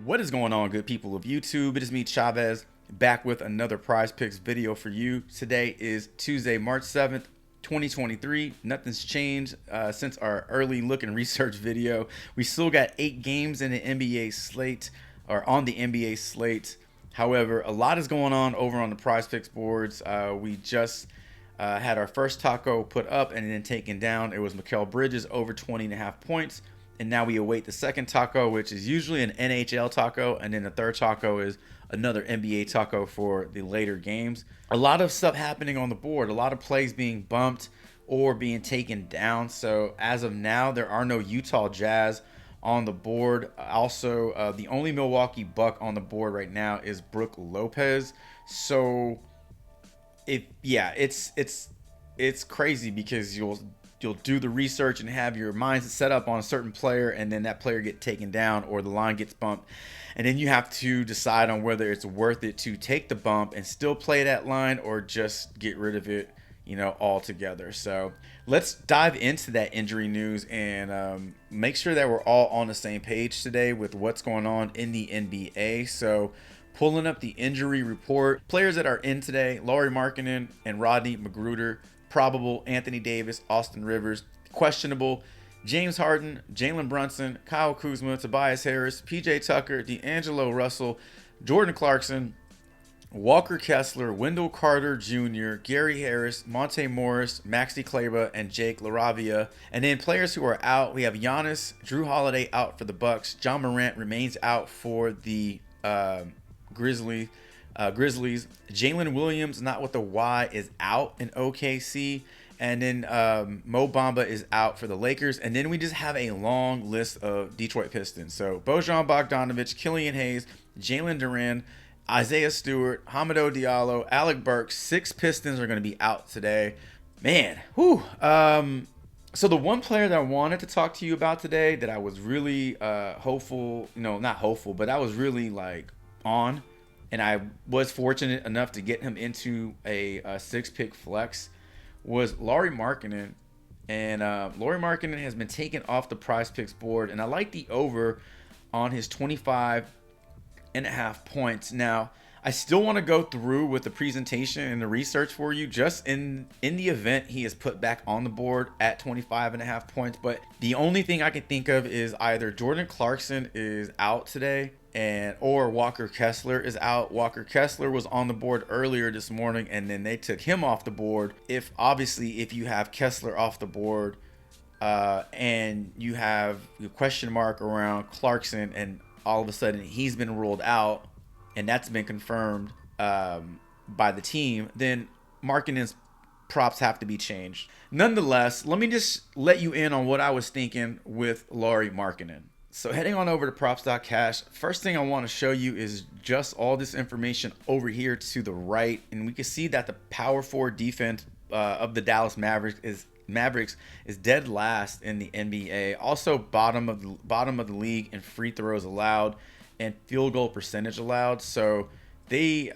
What is going on, good people of YouTube? It is me, Chavez, back with another Prize Picks video for you. Today is Tuesday, March 7th, 2023. Nothing's changed since our early look and research video. We still got 8 games in the NBA slate, or on the NBA slate. However, a lot is going on over on the Prize Picks boards. We just had our first taco put up and then taken down. It was Mikal Bridges over 20.5 points. And now we await the second taco, which is usually an NHL taco. And then the third taco is another NBA taco for the later games. A lot of stuff happening on the board. A lot of plays being bumped or being taken down. So as of now, there are no Utah Jazz on the board. Also, the only Milwaukee Buck on the board right now is Brook Lopez. So it's crazy because you'll do the research and have your minds set up on a certain player, and then that player get taken down or the line gets bumped, and then you have to decide on whether it's worth it to take the bump and still play that line or just get rid of it, altogether. So let's dive into that injury news and make sure that we're all on the same page today with what's going on in the NBA. So pulling up the injury report, players that are in today: Lauri Markkanen and Rodney McGruder. Probable: Anthony Davis, Austin Rivers. Questionable: James Harden, Jalen Brunson, Kyle Kuzma, Tobias Harris, PJ Tucker, D'Angelo Russell, Jordan Clarkson, Walker Kessler, Wendell Carter Jr., Gary Harris, Monte Morris, Maxi Kleber, and Jake LaRavia. And then players who are out, we have Giannis, Drew Holiday out for the Bucks. John Morant remains out for the Grizzlies. Jalen Williams, not with the Y, is out in OKC. And then Mo Bamba is out for the Lakers. And then we just have a long list of Detroit Pistons. So Bojan Bogdanovic, Killian Hayes, Jalen Duran, Isaiah Stewart, Hamidou Diallo, Alec Burks. 6 Pistons are going to be out today. Man, whew. So the one player that I wanted to talk to you about today that I was really hopeful, not hopeful, but I was really on, and I was fortunate enough to get him into a 6-pick flex, was Lauri Markkanen. And Lauri Markkanen has been taken off the Prize Picks board, and I like the over on his 25.5 points. Now, I still want to go through with the presentation and the research for you just in the event he is put back on the board at 25.5 points. But the only thing I can think of is either Jordan Clarkson is out today or Walker Kessler is out. Walker Kessler was on the board earlier this morning, and then they took him off the board. If you have Kessler off the board and you have the question mark around Clarkson, and all of a sudden he's been ruled out, and that's been confirmed by the team, then Markkanen's props have to be changed. Nonetheless, let me just let you in on what I was thinking with Lauri Markkanen. So heading on over to props.cash, first thing I want to show you is just all this information over here to the right, and we can see that the power forward defense of the Dallas Mavericks is dead last in the NBA. Also bottom of the league in free throws allowed and field goal percentage allowed. So they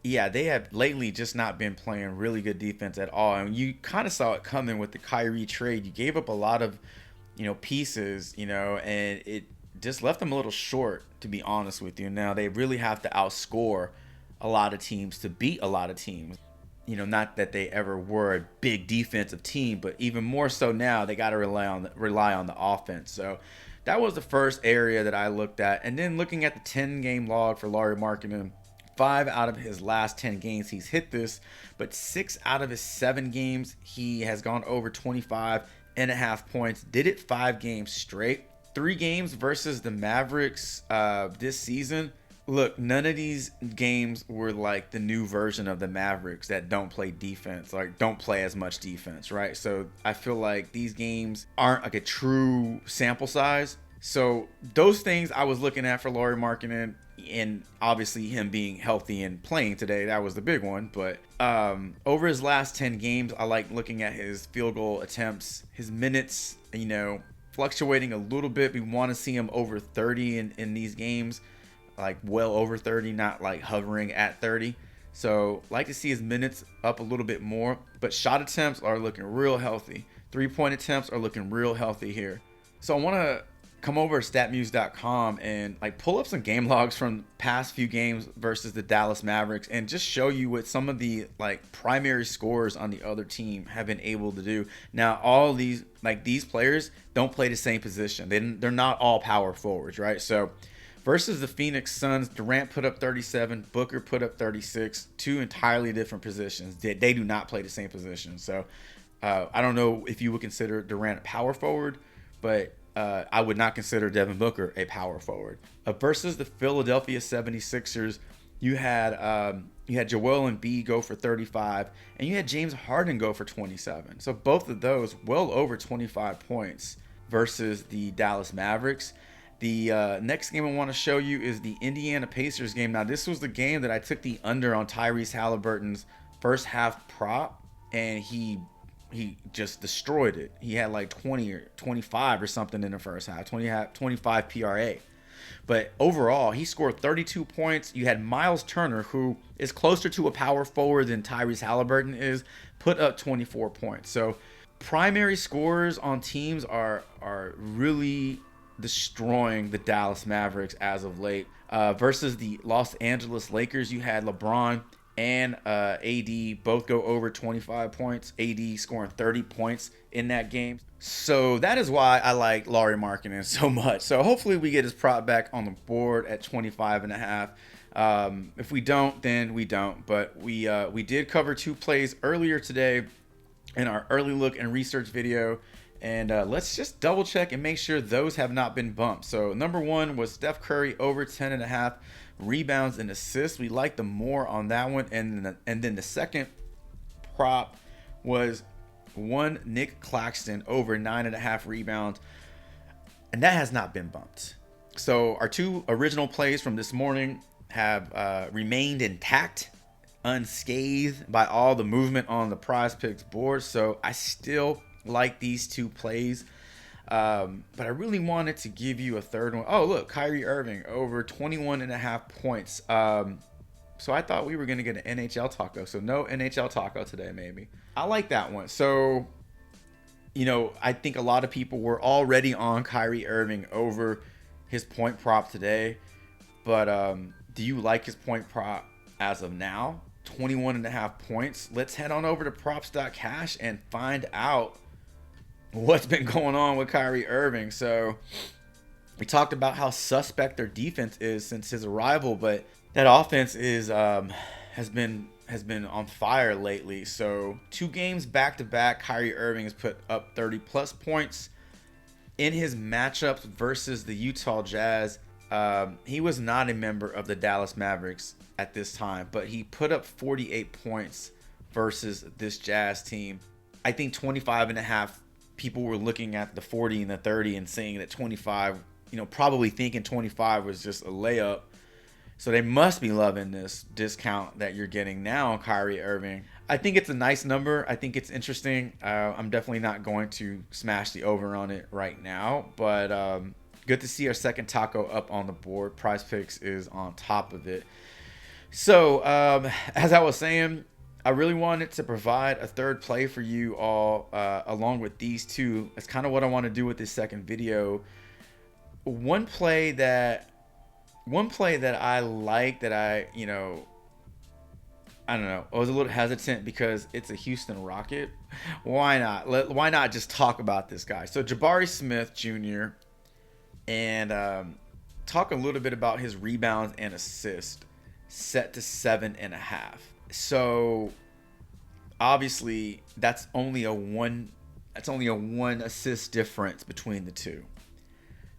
have lately just not been playing really good defense at all. And you kind of saw it coming with the Kyrie trade. You gave up a lot of pieces, and it just left them a little short, to be honest with you. Now they really have to outscore a lot of teams to beat a lot of teams. Not that they ever were a big defensive team, but even more so now, they got to rely on the offense. So that was the first area that I looked at. And then looking at the 10-game log for Lauri Markkanen, 5 out of his last 10 games, he's hit this, but 6 out of his 7 games, he has gone over 25.5 points. Did it 5 games straight. 3 games versus the Mavericks this season. Look, none of these games were like the new version of the Mavericks that don't play defense, don't play as much defense, right? So I feel like these games aren't like a true sample size. So those things I was looking at for Lauri Markkanen, and obviously him being healthy and playing today, that was the big one. But over his last 10 games, I like looking at his field goal attempts, his minutes, fluctuating a little bit. We want to see him over 30 in these games, well over 30, not hovering at 30. So like to see his minutes up a little bit more, but shot attempts are looking real healthy. 3-point attempts are looking real healthy here. So I want to come over to statmuse.com and like pull up some game logs from past few games versus the Dallas Mavericks and just show you what some of the like primary scorers on the other team have been able to do. Now, all these players don't play the same position. They're not all power forwards, right? So versus the Phoenix Suns, Durant put up 37, Booker put up 36, two entirely different positions. They do not play the same position. So I don't know if you would consider Durant a power forward, but I would not consider Devin Booker a power forward. Versus the Philadelphia 76ers, you had Joel Embiid go for 35, and you had James Harden go for 27. So both of those well over 25 points versus the Dallas Mavericks. The next game I want to show you is the Indiana Pacers game. Now, this was the game that I took the under on Tyrese Halliburton's first half prop, and he just destroyed it. He had like 20 or 25 or something in the first half, 25 PRA. But overall, he scored 32 points. You had Miles Turner, who is closer to a power forward than Tyrese Halliburton is, put up 24 points. So primary scorers on teams are really destroying the Dallas Mavericks as of late. Versus the Los Angeles Lakers, you had LeBron and AD both go over 25 points. AD scoring 30 points in that game. So that is why I like Lauri Markkanen so much. So hopefully we get his prop back on the board at 25.5. If we don't, then we don't. But we did cover two plays earlier today in our early look and research video. And let's just double check and make sure those have not been bumped. So number one was Steph Curry over 10.5 rebounds and assists. We like the more on that one. And then the second prop was one Nick Claxton over 9.5 rebounds. And that has not been bumped. So our two original plays from this morning have remained intact, unscathed by all the movement on the Prizepicks board. So I still like these two plays, but I really wanted to give you a third one. Oh, look, Kyrie Irving over 21.5 points. So I thought we were going to get an NHL taco. So no NHL taco today, maybe. I like that one. So, I think a lot of people were already on Kyrie Irving over his point prop today. But do you like his point prop as of now? 21.5 points. Let's head on over to props.cash and find out what's been going on with Kyrie Irving. So we talked about how suspect their defense is since his arrival, but that offense is has been on fire lately. So 2 games back to back, Kyrie Irving has put up 30 plus points in his matchups versus the Utah Jazz. He was not a member of the Dallas Mavericks at this time, but he put up 48 points versus this Jazz team. I think 25.5. People were looking at the 40 and the 30 and saying that 25, probably thinking 25 was just a layup. So they must be loving this discount that you're getting now on Kyrie Irving. I think it's a nice number. I think it's interesting. I'm definitely not going to smash the over on it right now, but good to see our second taco up on the board. Prizepicks is on top of it. So as I was saying, I really wanted to provide a third play for you all along with these two. That's kind of what I want to do with this second video. One play that I like that I don't know. I was a little hesitant because it's a Houston Rocket. Why not? Why not just talk about this guy? So Jabari Smith Jr. and talk a little bit about his rebounds and assists set to 7.5. So obviously that's only a one assist difference between the two.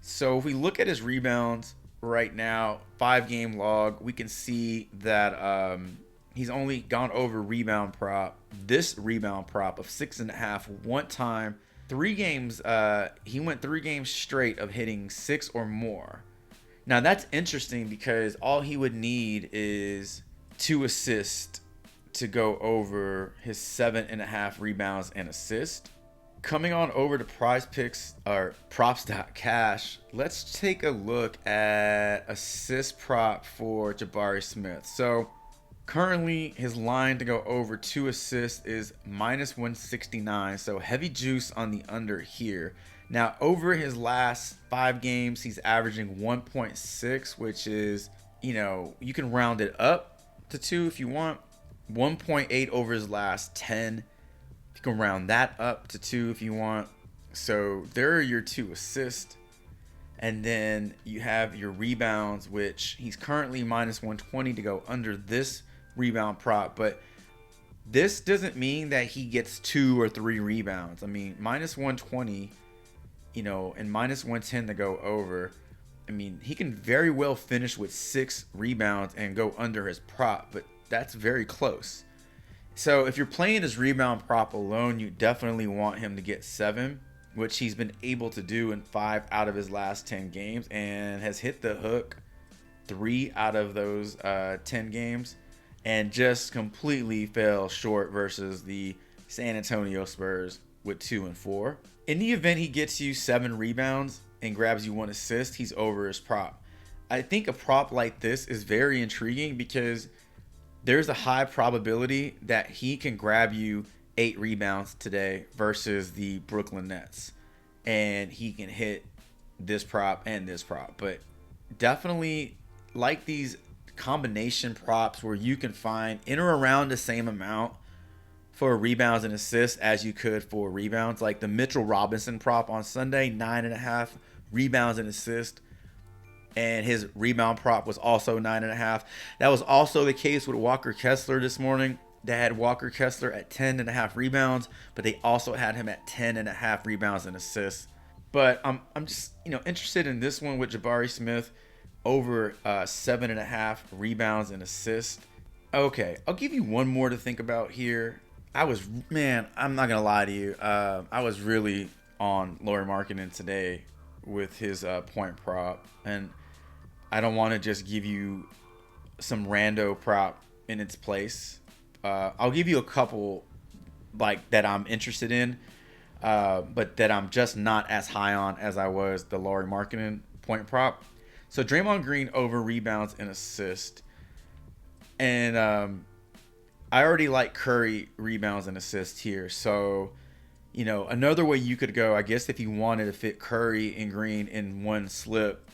So if we look at his rebounds right now, 5-game log, we can see that he's only gone over this rebound prop of 6.5 one time. 3 games, he went 3 games straight of hitting 6 or more. Now that's interesting because all he would need is 2 assists to go over his 7.5 rebounds and assists. Coming on over to Prizepicks or props.cash, let's take a look at assist prop for Jabari Smith. So Currently, his line to go over 2 assists is -169, so heavy juice on the under here. Now, over his last 5 games, he's averaging 1.6, which is, you can round it up to 2 if you want. 1.8 over his last 10. You can round that up to 2 if you want. So there are your 2 assists. And then you have your rebounds, which he's currently -120 to go under this rebound prop. But this doesn't mean that he gets 2 or 3 rebounds. I mean, -120, and -110 to go over. I mean, he can very well finish with 6 rebounds and go under his prop, but that's very close. So if you're playing his rebound prop alone, you definitely want him to get 7, which he's been able to do in 5 out of his last 10 games and has hit the hook 3 out of those 10 games and just completely fell short versus the San Antonio Spurs with 2 and 4. In the event he gets you 7 rebounds and grabs you 1 assist, he's over his prop. I think a prop like this is very intriguing because there's a high probability that he can grab you 8 rebounds today versus the Brooklyn Nets, and he can hit this prop and this prop. But definitely like these combination props where you can find in or around the same amount for rebounds and assists as you could for rebounds. Like the Mitchell Robinson prop on Sunday, 9.5 rebounds and assists, and his rebound prop was also 9.5. That was also the case with Walker Kessler this morning. They had Walker Kessler at 10.5 rebounds, but they also had him at 10.5 rebounds and assists. But I'm just interested in this one with Jabari Smith over 7.5 rebounds and assists. Okay, I'll give you one more to think about here. I'm not gonna lie to you. I was really on Lauri Markkanen today with his point prop, and I don't want to just give you some rando prop in its place. I'll give you a couple like that I'm interested in, but that I'm just not as high on as I was the Lauri Markkanen point prop. So Draymond Green over rebounds and assist, and I already like Curry rebounds and assists here. So another way you could go, I guess, if you wanted to fit Curry and Green in one slip,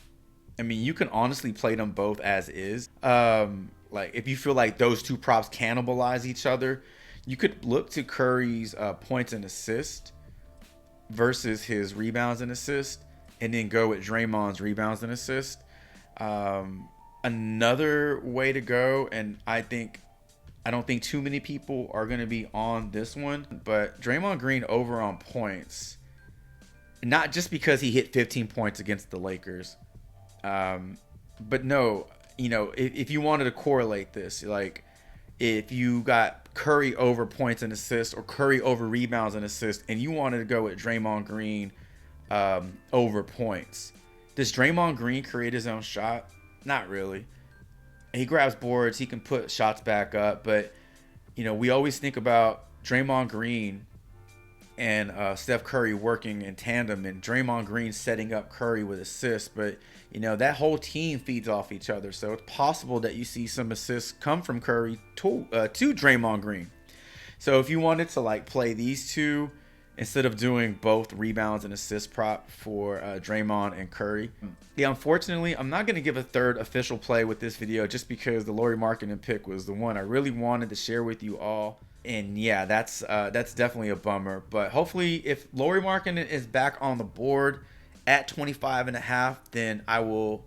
I mean, you can honestly play them both as is. Like if you feel like those 2 props cannibalize each other, you could look to Curry's points and assists versus his rebounds and assists, and then go with Draymond's rebounds and assists. Another way to go, and I don't think too many people are going to be on this one, but Draymond Green over on points, not just because he hit 15 points against the Lakers, but no, if you wanted to correlate this, like if you got Curry over points and assists or Curry over rebounds and assists, and you wanted to go with Draymond Green over points, does Draymond Green create his own shot? Not really. He grabs boards, he can put shots back up, but we always think about Draymond Green and Steph Curry working in tandem, and Draymond Green setting up Curry with assists, but that whole team feeds off each other, so it's possible that you see some assists come from Curry to Draymond Green. So if you wanted to like play these 2 instead of doing both rebounds and assist prop for Draymond and Curry. Yeah, unfortunately, I'm not going to give a third official play with this video just because the Lauri Markkanen pick was the one I really wanted to share with you all. And yeah, that's definitely a bummer. But hopefully, if Lauri Markkanen is back on the board at 25.5, then I will,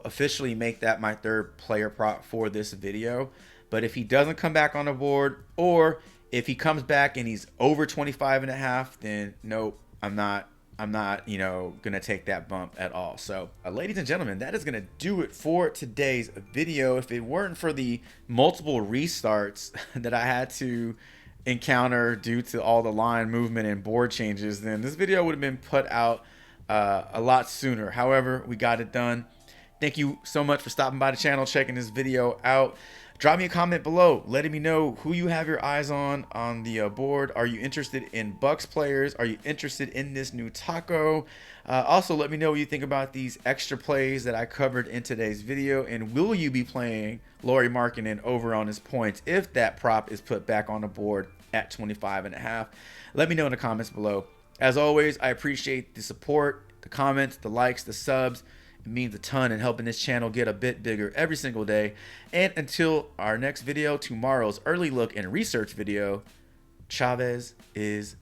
officially make that my third player prop for this video. But if he doesn't come back on the board, or if he comes back and he's over 25.5, then nope, I'm not, gonna take that bump at all. So, ladies and gentlemen, that is gonna do it for today's video. If it weren't for the multiple restarts that I had to encounter due to all the line movement and board changes, then this video would have been put out a lot sooner. However, we got it done. Thank you so much for stopping by the channel, checking this video out. Drop me a comment below letting me know who you have your eyes on the board. Are you interested in Bucks players? Are you interested in this new taco? Also, let me know what you think about these extra plays that I covered in today's video. And will you be playing Lauri Markkanen over on his points if that prop is put back on the board at 25.5? Let me know in the comments below. As always, I appreciate the support, the comments, the likes, the subs. It means a ton in helping this channel get a bit bigger every single day. And until our next video, tomorrow's early look and research video, Chavez is